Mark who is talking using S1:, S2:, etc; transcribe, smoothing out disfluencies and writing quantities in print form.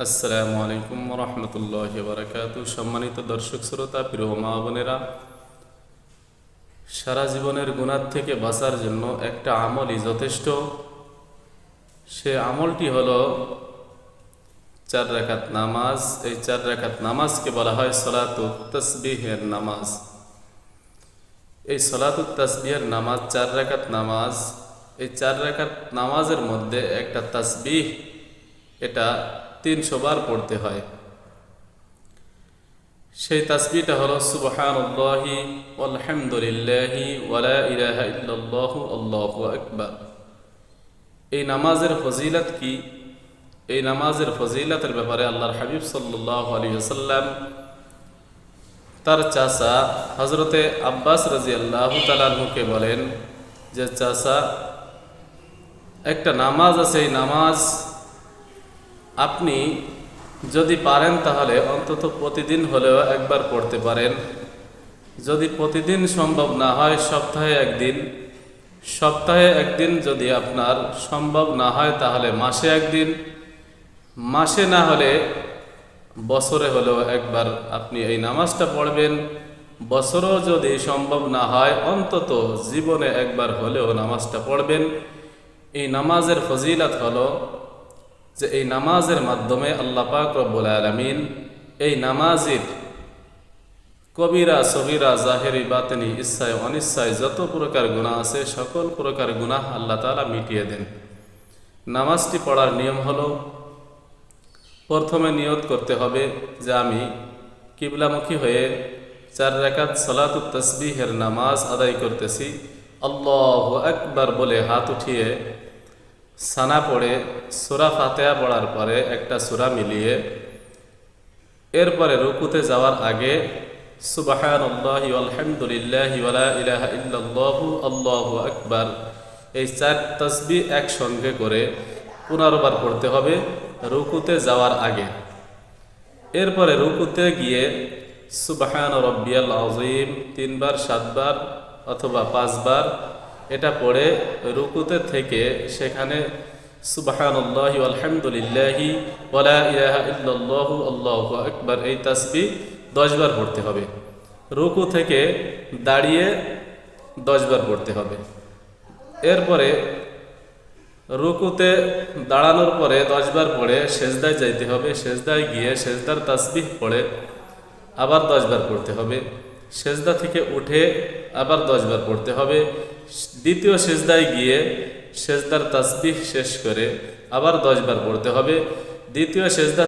S1: আসসালামু আলাইকুম রহমতুল্লাহ বারাকাতু। সম্মানিত দর্শক শ্রোতা, প্রিয় মা বোনেরা, সারা জীবনের গুনাহ থেকে বাঁচার জন্য একটা আমলই যথেষ্ট। সে আমলটি হলো 4 রাকাত নামাজ। এই 4 রাকাত নামাজকে বলা হয় সলাতুত তাসবিহের নামাজ। এই সলাতুত তাসবিহের নামাজ 4 রাকাত নামাজ। এই 4 রাকাত নামাজের মধ্যে একটা তাসবিহ, এটা 300 বার পড়তে হয়। সেই তাসবিহটা হলো সুবহানাল্লাহি ওয়ালহামদুলিল্লাহি ওয়ালা ইলাহা ইল্লাল্লাহু আল্লাহু আকবার। এই নামাজের ফজিলত কি? এই নামাজের ফজিলতের ব্যাপারে আল্লাহর হাবিব সাল্লাল্লাহু আলাইহি ওয়াসাল্লাম তার চাচা হযরতে আব্বাস রাদিয়াল্লাহু তাআলা আনহুকে বলেন যে, চাচা, একটা নামাজ আছে, এই নামাজ আপনি যদি পারেন তাহলে অন্তত প্রতিদিন হলেও একবার পড়তে পারেন। যদি প্রতিদিন সম্ভব না হয়, সপ্তাহে একদিন যদি আপনার সম্ভব না হয় তাহলে মাসে একদিন, মাসে না হলে বছরে হলেও একবার আপনি এই নামাজটা পড়বেন। বছরও যদি সম্ভব না হয় অন্তত জীবনে একবার হলেও নামাজটা পড়বেন। এই নামাজের ফজিলত হলো যে এই নামাজের মাধ্যমে আল্লাহ পাক রব্বুল আলামিন এই নামাজের কবিরা সগীরা জাহেরি বাতিনি ইচ্ছায় অনিচ্ছায় যত প্রকার গুনাহ আছে সকল প্রকার গুনাহ আল্লাহ তাআলা মিটিয়ে দেন। নামাজটি পড়ার নিয়ম হলো, প্রথমে নিয়ত করতে হবে যে আমি কিবলামুখী হয়ে 4 রাকাত সালাতুত তাসবিহের নামাজ আদায় করতেছি। আল্লাহু আকবার বলে হাত উঠিয়ে সানা পড়ে সূরা ফাতিহা পড়ার পরে একটা সূরা মিলিয়ে এরপরে রুকুতে যাওয়ার আগে সুবহানাল্লাহি ওয়ালহামদুলিল্লাহি ওয়ালা ইলাহা ইল্লাল্লাহু আল্লাহু আকবার এই 4 তাসবিহ একসঙ্গে করে 15 বার পড়তে হবে রুকুতে যাওয়ার আগে। এরপরে রুকুতে গিয়ে সুবহান রাব্বিয়াল আযীম 3 বার, 7 বার অথবা 5 বার এটা পড়ে রুকুতে থেকে সেখানে সুবহানাল্লাহি ওয়ালহামদুলিল্লাহি ওয়ালা ইলাহা ইল্লাল্লাহু আল্লাহু আকবার এই তাসবিহ 10 বার পড়তে হবে। রুকু থেকে দাঁড়িয়ে 10 বার পড়তে হবে। এরপরে রুকুতে দাঁড়ানোর পরে 10 বার পড়ে সেজদায় যাইতে হবে। সেজদায় গিয়ে সেজদার তাসবিহ পড়ে আবার 10 বার পড়তে হবে। সেজদা থেকে উঠে আবার 10 বার পড়তে হবে। দ্বিতীয় সেজদায় গিয়ে সেজদার তাসবিহ শেষ করে আবার 10 বার পড়তে হবে। দ্বিতীয় সেজদা